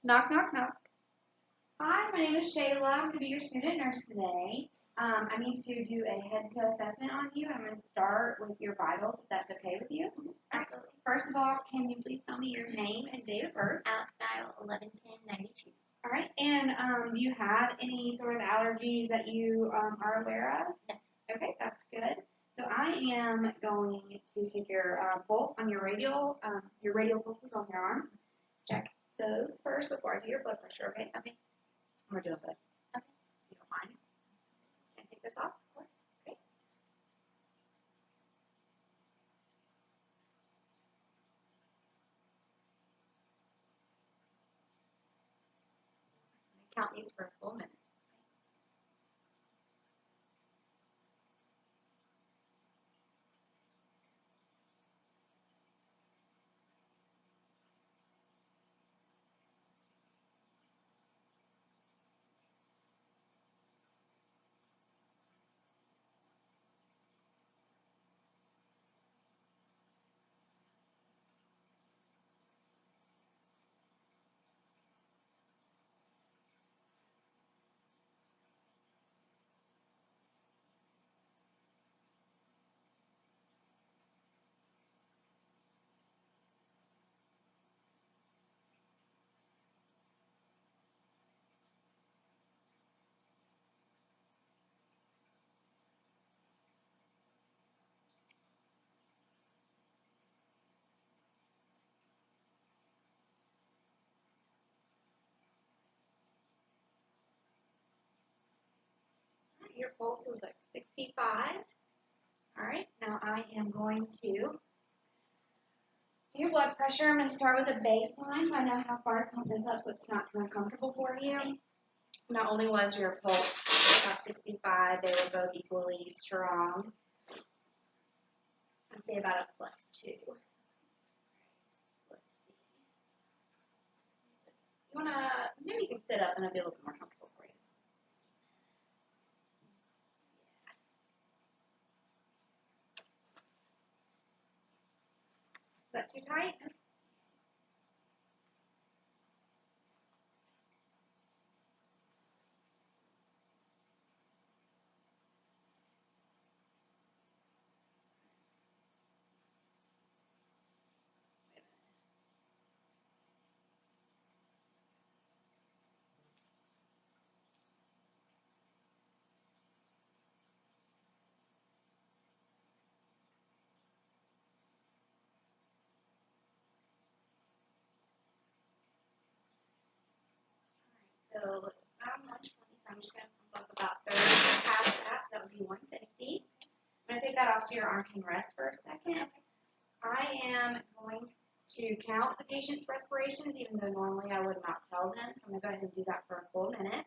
Knock, knock, knock. Hi, my name is Shayla. I'm going to be your student nurse today. I need to do a head-to-toe assessment on you. I'm going to start with your vitals, if that's okay with you. Absolutely. First of all, can you please tell me your name and date of birth? Alex Dial 111092. All right. And do you have any sort of allergies that you are aware of? No. Okay, that's good. So I am going to take your pulse on your radial pulses on your arms. Check those first before I do your blood pressure, okay? Okay. We're doing good. Okay. If you don't mind. Can I take this off? Of course. Okay. Count these for a full minute. Your pulse was like 65. All right. Now I am going to your blood pressure. I'm going to start with a baseline so I know how far to pump this up so it's not too uncomfortable for you. Not only was your pulse about 65, they were both equally strong. I'd say about a +2. Let's see. Maybe you can sit up and it'll be a little bit more comfortable for you. Is that too tight? So it's about 120, so I'm just going to pump up about 30 past that, so that would be 150. I'm going to take that off so your arm can rest for a second. I am going to count the patient's respirations, even though normally I would not tell them, so I'm going to go ahead and do that for a full minute.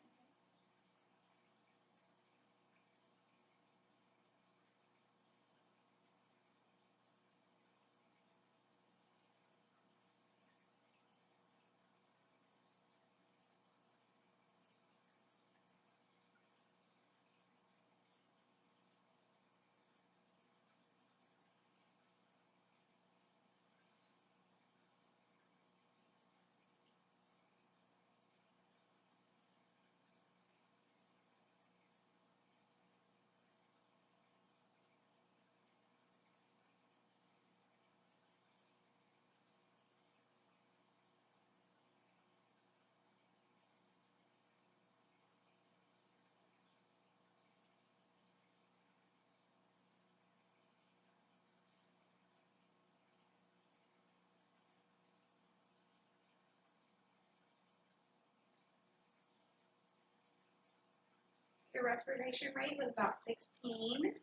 Your respiration rate was about 16,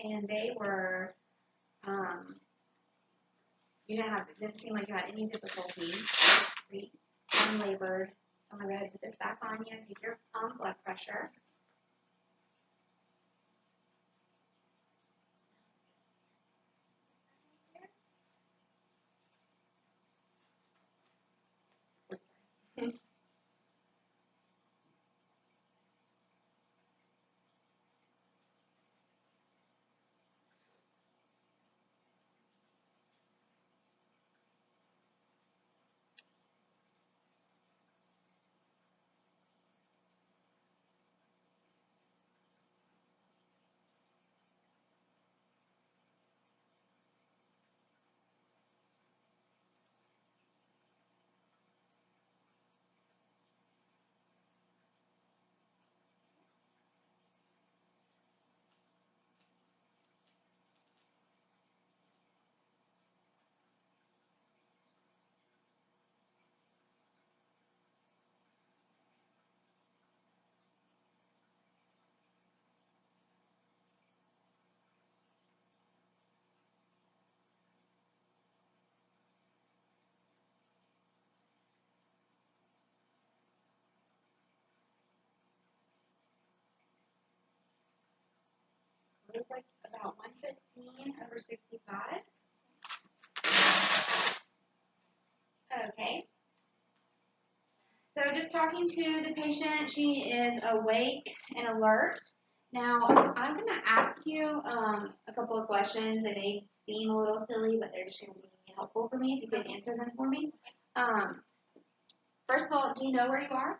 and they were, it didn't seem like you had any difficulty. Unlabored. So I'm going to go ahead and put this back on you and take your blood pressure. looks like about 115/65. Okay. So just talking to the patient, she is awake and alert. Now, I'm going to ask you a couple of questions that may seem a little silly, but they're just going to be helpful for me if you can answer them for me. First of all, do you know where you are?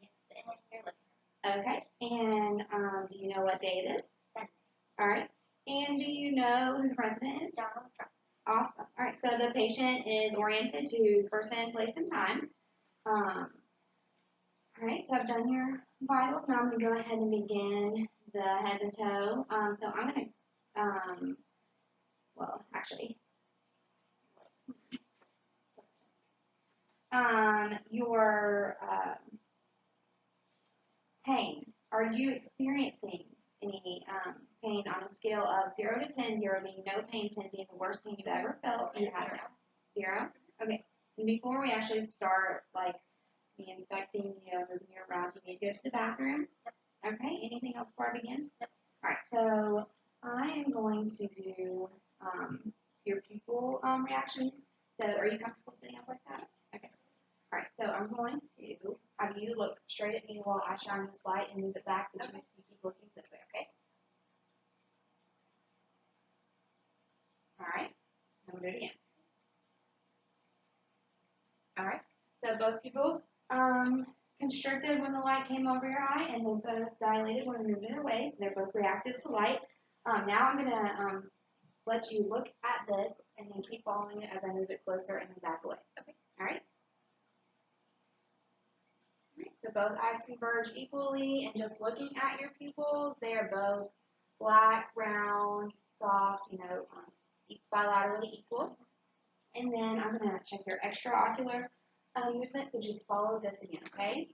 Yes, and you're looking. Okay. And do you know what day it is? Sunday. All right. And do you know who the president is? Donald Trump. Awesome. All right. So the patient is oriented to person, place, and time. All right. So I've done your vitals. Now I'm going to go ahead and begin the head to toe. So I'm going to, well, actually, your pain. Are you experiencing any pain on a scale of 0 to 10, 0 being no pain, 10 being the worst pain you've ever felt? You have 0? Okay. And before we actually start, like, the inspecting, moving you around, you need to go to the bathroom. Okay. Anything else before I begin? All right. So I am going to do your pupil reaction. So are you comfortable sitting up like that? Okay. All right. So I'm going to have you look straight at me while I shine this light and move it back. That you keep looking this way. Okay. All right. I'm going to do it again. All right. So both pupils constricted when the light came over your eye, and they both dilated when we moved it away. So they're both reactive to light. Now I'm going to let you look at this and then keep following it as I move it closer and then back away. Okay. All right. All right. So both eyes converge equally, and just looking at your pupils, they are both black, round, soft, bilaterally equal. And then I'm going to check your extraocular movement, so just follow this again, okay?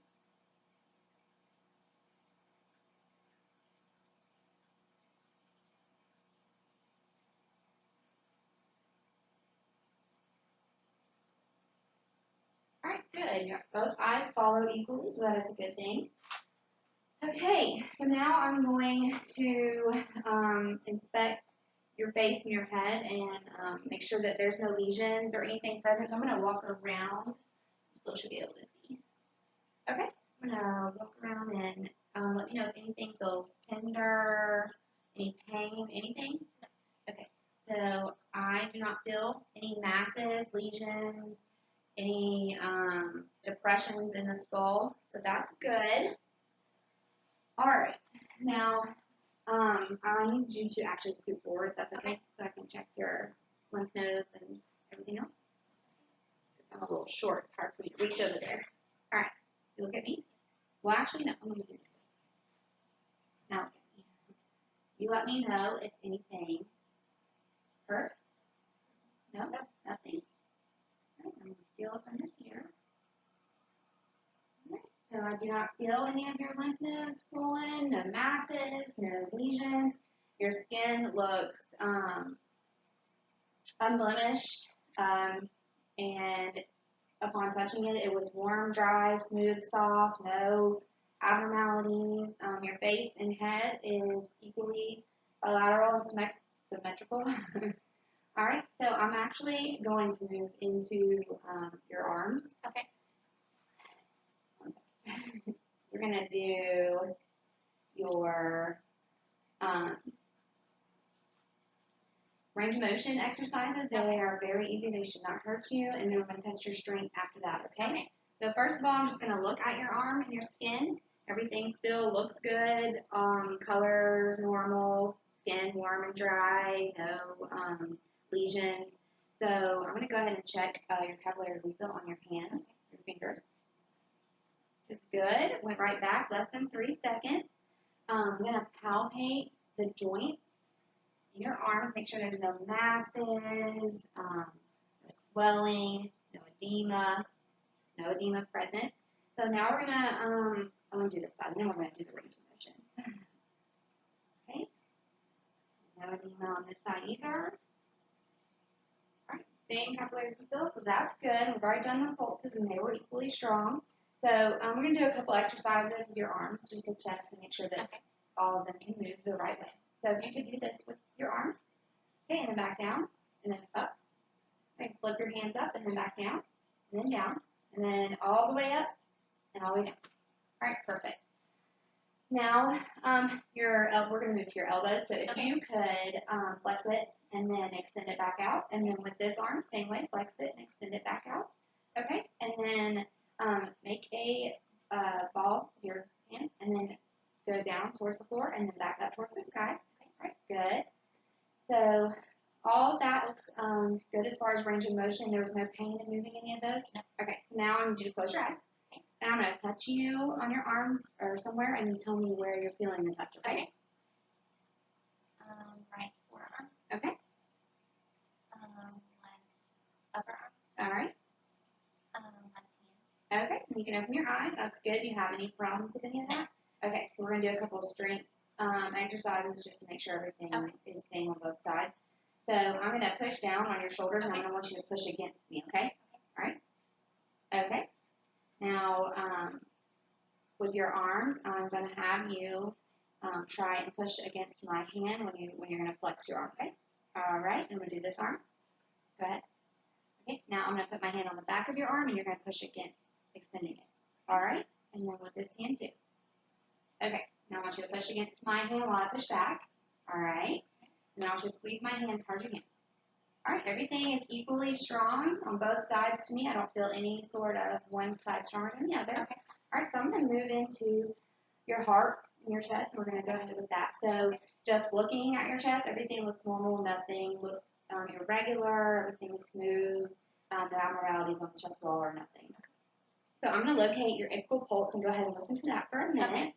All right, good. Both eyes follow equally, so that is a good thing. Okay, so now I'm going to inspect your face and your head and make sure that there's no lesions or anything present. So I'm going to walk around. Still should be able to see. Okay, I'm going to walk around and let me know if anything feels tender, any pain, anything. Okay, so I do not feel any masses, lesions, any depressions in the skull, so that's good. All right, now I need you to actually scoot forward, if that's okay, so I can check your lymph nodes and everything else. I'm a little short, it's hard for me to reach over there. All right, you look at me. Well, actually, no, I'm going to do this. Now look at me. You let me know if anything hurts. No, nothing. All right, I'm going to feel up under here. So I do not feel any of your lymph nodes swollen, no masses, no lesions. Your skin looks unblemished, and upon touching it, it was warm, dry, smooth, soft, no abnormalities. Your face and head is equally bilateral and symmetrical. All right, so I'm actually going to move into your arms. Okay. We're going to do your range of motion exercises. They are very easy. They should not hurt you. And then we're going to test your strength after that, okay? So first of all, I'm just going to look at your arm and your skin. Everything still looks good. Color normal, skin warm and dry, no lesions. So I'm going to go ahead and check your capillary refill on your hands, your fingers. It's good. Went right back, less than 3 seconds. I'm going to palpate the joints in your arms. Make sure there's no masses, no swelling, no edema present. So now we're going to, I'm going to do this side, and then we're going to do the range of motion. Okay. No edema on this side either. All right. Same capillary refill, so that's good. We've already done the pulses, and they were equally strong. So we're going to do a couple exercises with your arms just to check to make sure that all of them can move the right way. So if you could do this with your arms, okay, and then back down, and then up. Okay, flip your hands up, and then back down, and then down, and then all the way up, and all the way down. All right, perfect. Now, we're going to move to your elbows, but if you could flex it and then extend it back out, and then with this arm, same way, flex it and extend it back out. Okay, and then make a ball with your hands, and then go down towards the floor, and then back up towards the sky. Okay, all right, good. So all that looks good as far as range of motion. There was no pain in moving any of those? No. Okay, so now I need you to close your eyes. And I'm going to touch you on your arms or somewhere, and you tell me where you're feeling the touch, okay? Right forearm. Okay. Left upper arm. All right. Left hand. Okay, you can open your eyes. That's good. Do you have any problems with any of that? Okay, so we're going to do a couple of strength exercises just to make sure everything is staying on both sides. So I'm going to push down on your shoulders, and I'm going to want you to push against me, okay? All right? Okay. Now, with your arms, I'm going to have you try and push against my hand when you're going to flex your arm, okay? All right, and we'll do this arm. Go ahead. Okay, now I'm going to put my hand on the back of your arm, and you're going to push against, extending it. All right, and then with this hand too. Okay, now I want you to push against my hand while I push back. All right, and then I want you to squeeze my hand as hard as you can. All right, everything is equally strong on both sides to me. I don't feel any sort of one side stronger than the other. Okay. All right, so I'm going to move into your heart and your chest, and we're going to go ahead with that. So just looking at your chest, everything looks normal. Nothing looks irregular. Everything is smooth. No abnormalities on the chest wall or nothing. So I'm going to locate your apical pulse and go ahead and listen to that for a minute. Okay.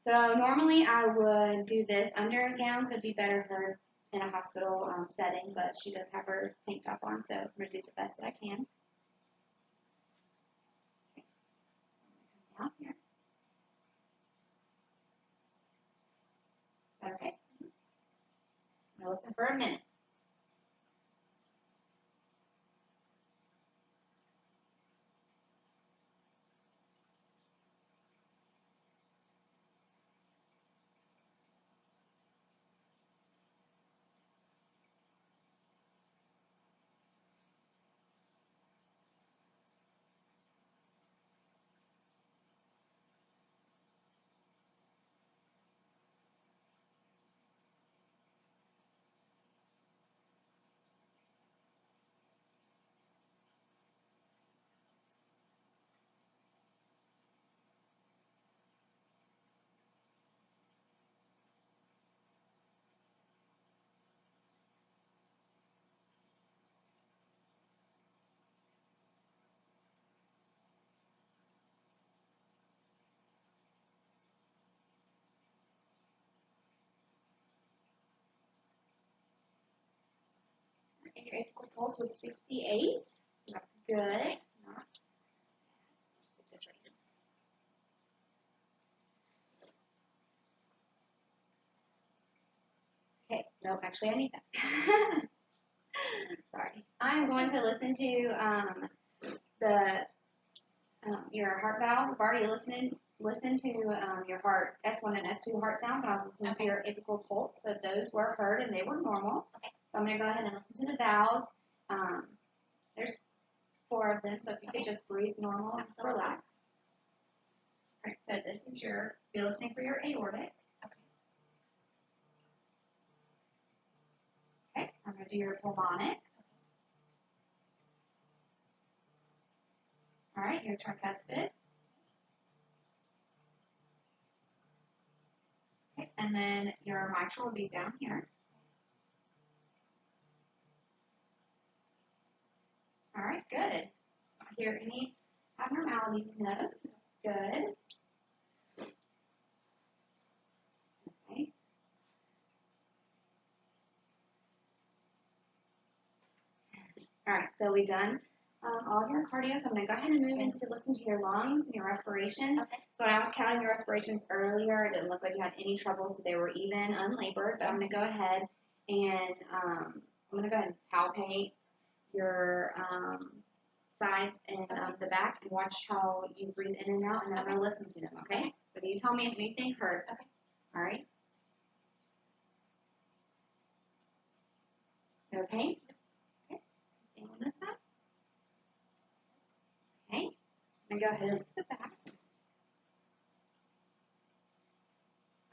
So normally I would do this under a gown, so it'd be better for in a hospital setting, but she does have her tank top on, so I'm going to do the best that I can. Okay. Come down here. Okay. I'm going to listen for a minute. And your apical pulse was 68, so that's good. Not this right here. Okay, no, actually I need that. Sorry. I'm going to listen to your heart valves. I've already listened to your heart S1 and S2 heart sounds when I was listening to your apical pulse. So those were heard and they were normal. Okay. So I'm going to go ahead and listen to the valves. There's 4 of them, so if you could just breathe normal and relax. All right, so this is be listening for your aortic. Okay, I'm going to do your pulmonic. All right, your tricuspid. Okay, and then your mitral will be down here. All right, good. Hear any abnormalities in those? Good. Okay. All right, so we've done all of your cardio, so I'm going to go ahead and move into listen to your lungs and your respirations. Okay. So when I was counting your respirations earlier, it didn't look like you had any trouble, so they were even unlabored, but I'm going to go ahead and palpate your sides and the back and watch how you breathe in and out, and then I'm going to listen to them, okay? So you tell me if anything hurts. Okay. All right? Okay? Okay. Same on this side. Okay. And go ahead and look at the back.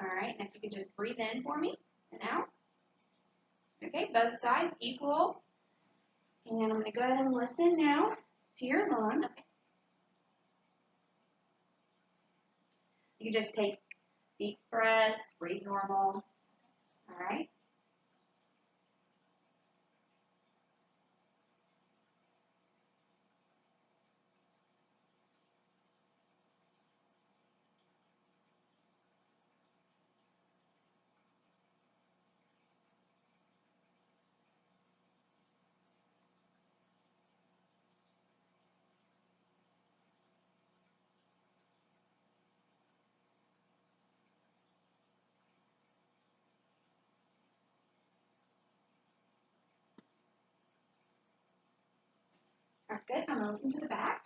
All right. And if you could just breathe in for me and out. Okay. Both sides equal. And I'm going to go ahead and listen now to your lungs. Okay. You can just take deep breaths, breathe normal. All right. All right, good. I'm going to listen to the back.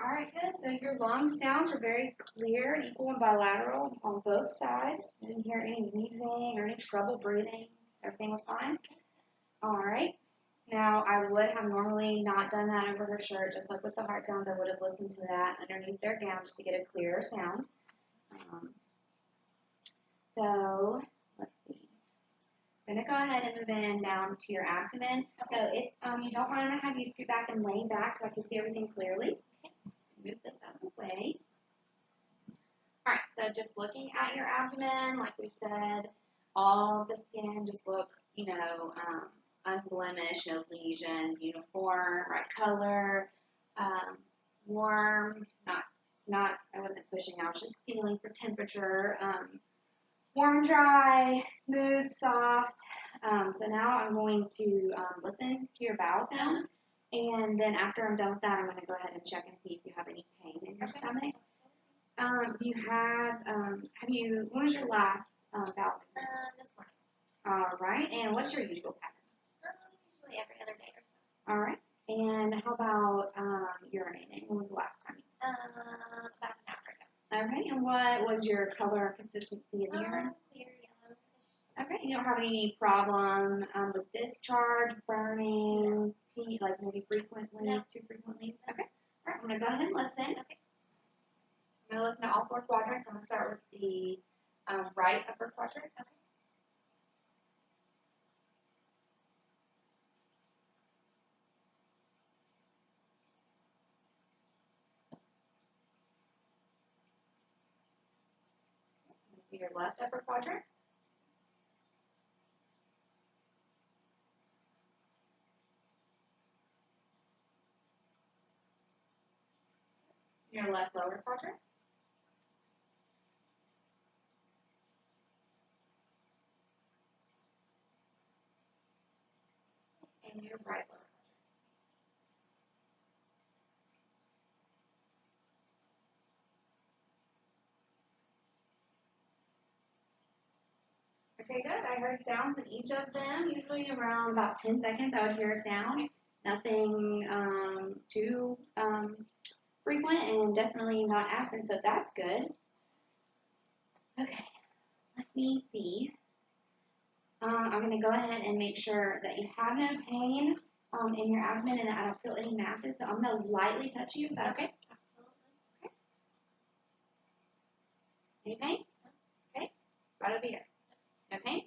All right, good. So your lung sounds were very clear and equal and bilateral on both sides. Didn't hear any wheezing or any trouble breathing. Everything was fine. All right. Now, I would have normally not done that over her shirt, just like with the heart sounds. I would have listened to that underneath their gown just to get a clearer sound. So, let's see. I'm going to go ahead and move in down to your abdomen. So, if you don't want to have you scoot back and lay back so I can see everything clearly. Okay. Move this out of the way. All right, so just looking at your abdomen, like we said, all the skin just looks, unblemished, no lesions, uniform, right color, warm, I wasn't pushing, I was just feeling for temperature, warm, dry, smooth, soft. So now I'm going to listen to your bowel sounds, and then after I'm done with that, I'm going to go ahead and check and see if you have any pain in your stomach. Do you when was your last bowel movement? This morning. All right, and what's your usual pattern? Usually every other day or so. All right, and how about urinating? When was the last time? About an hour ago. Okay, and what was your color consistency of the urine? Clear yellow. Okay, you don't have any problem with discharge, burning, pee, like maybe frequently, No. too frequently? Okay, all right, I'm going to go ahead and listen. Okay. I'm going to listen to all four quadrants. I'm going to start with the right upper quadrant. Okay. To your left upper quadrant. Your left lower quadrant. And your right lower quadrant. Okay, good. I heard sounds in each of them. Usually around about 10 seconds I would hear a sound. Nothing too frequent and definitely not absent, so that's good. Okay, let me see. I'm going to go ahead and make sure that you have no pain in your abdomen and that I don't feel any masses. So I'm going to lightly touch you. Is that okay? Absolutely. Okay. Any pain? Okay. Right over here. No pain?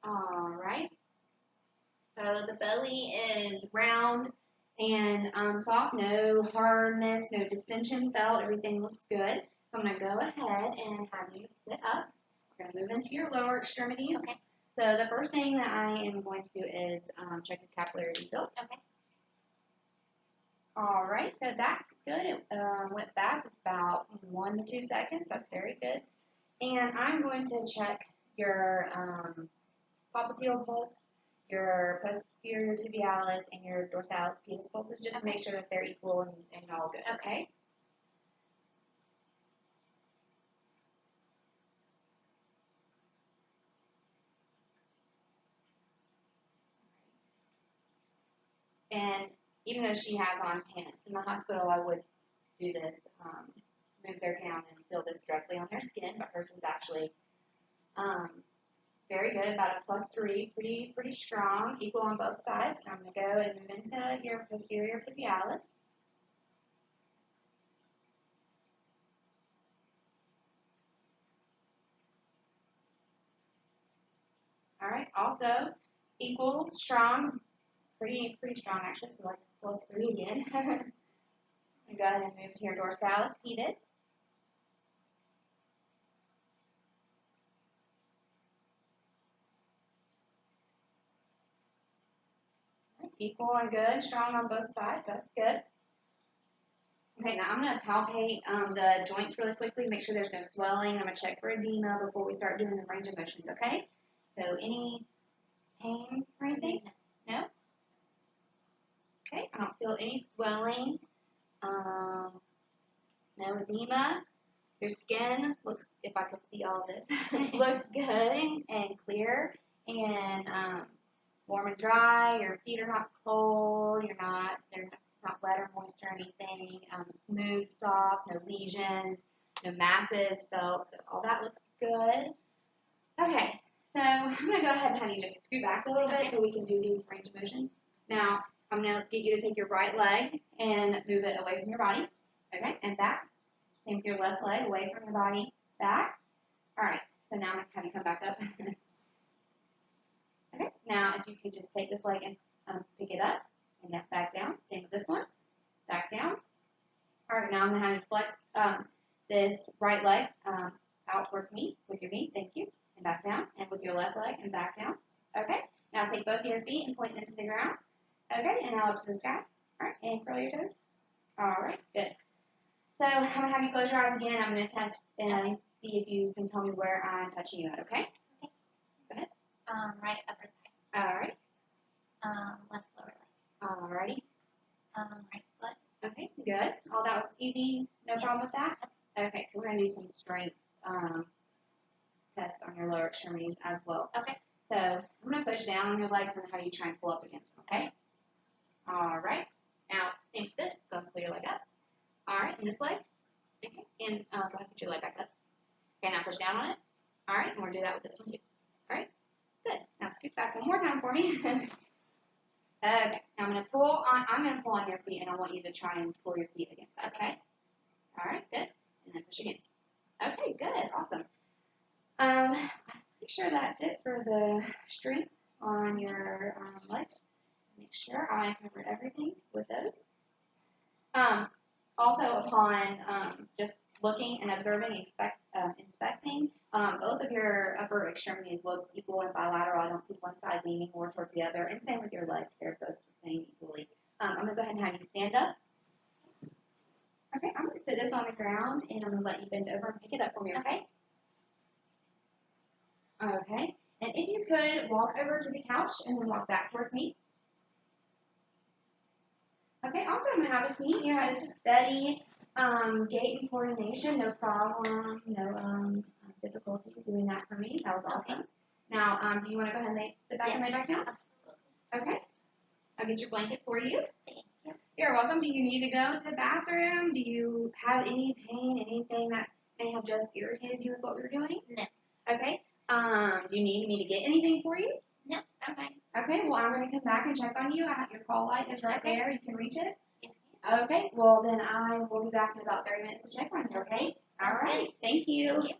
All right. So the belly is round and soft. No hardness, no distension felt. Everything looks good. So I'm going to go ahead and have you sit up. We're going to move into your lower extremities. Okay. So the first thing that I am going to do is check your capillary refill. Okay. All right, so that's good. It went back about 1 to 2 seconds. That's very good. And I'm going to check your popliteal pulse, your posterior tibialis, and your dorsalis pedis pulses, just to make sure that they're equal and all good. Okay. And even though she has on pants in the hospital, I would do this, move their gown and feel this directly on their skin, but hers is actually very good, about a +3, pretty strong, equal on both sides. So I'm going to go and move into your posterior tibialis. All right, also equal, strong, pretty strong actually, so like +3 again. I'm going to go ahead and move to your dorsalis pedis. Equal and good, strong on both sides, that's good. Okay, now I'm going to palpate the joints really quickly, make sure there's no swelling. I'm going to check for edema before we start doing the range of motions, okay? So any pain or anything? No? Okay, I don't feel any swelling, no edema. Your skin looks, if I could see all this, looks good and clear and warm and dry. Your feet are not cold. It's not wet or moist or anything. Smooth, soft, no lesions, no masses felt. So all that looks good. Okay, so I'm going to go ahead and have you just scoot back a little bit so we can do these range of motions. Now, I'm going to get you to take your right leg and move it away from your body. Okay, and back. Same with your left leg, away from your body, back. All right, so now I'm going to have you come back up. Okay, now if you could just take this leg and pick it up and get back down. Same with this one, back down. All right, now I'm going to have you flex this right leg out towards me with your knee, thank you, and back down, and with your left leg and back down. Okay, now take both of your feet and point them to the ground. Okay, and now up to the sky. All right, and curl your toes. All right, good. So I'm going to have you close your eyes again. I'm going to test and see if you can tell me where I'm touching you at, okay? Okay. Go ahead. Right upper thigh. All right. Left lower leg. All righty. Right foot. Okay, good. All that was easy. No problem with that? Okay, so we're going to do some strength tests on your lower extremities as well. Okay. So I'm going to push down on your legs and have you try and pull up against them, okay? All right. Now, same with this. Go and pull your leg up. All right, and this leg. Okay, and go ahead and put your leg back up. Okay, now push down on it. All right, and we're going to do that with this one too. All right, good. Now scoot back one more time for me. Okay, now I'm going to pull on your feet, and I want you to try and pull your feet against that, okay? All right, good. And then push against. Okay, good, awesome. I'm pretty sure that's it for the strength on your legs. Make sure I covered everything with those. Also, upon just looking and observing, inspecting, both of your upper extremities look equal and bilateral. I don't see one side leaning more towards the other, and same with your legs. They're both the same equally. I'm going to go ahead and have you stand up. Okay, I'm going to sit this on the ground, and I'm going to let you bend over and pick it up for me, okay? Okay, and if you could, walk over to the couch and then walk back towards me. Okay, also I'm going to have a seat. You had a steady gait and coordination, no problem, no difficulties doing that for me. That was awesome. Now, do you want to go ahead and sit back and lay back down? Okay. I'll get your blanket for you. Thank you. You're welcome. Do you need to go to the bathroom? Do you have any pain, anything that may have just irritated you with what we were doing? No. Okay. Do you need me to get anything for you? No, I'm fine. Okay, well, I'm going to come back and check on you. Your call light is right there. You can reach it. Yes. Okay, well, then I will be back in about 30 minutes to check on you, okay? All right. Thank you. Thank you.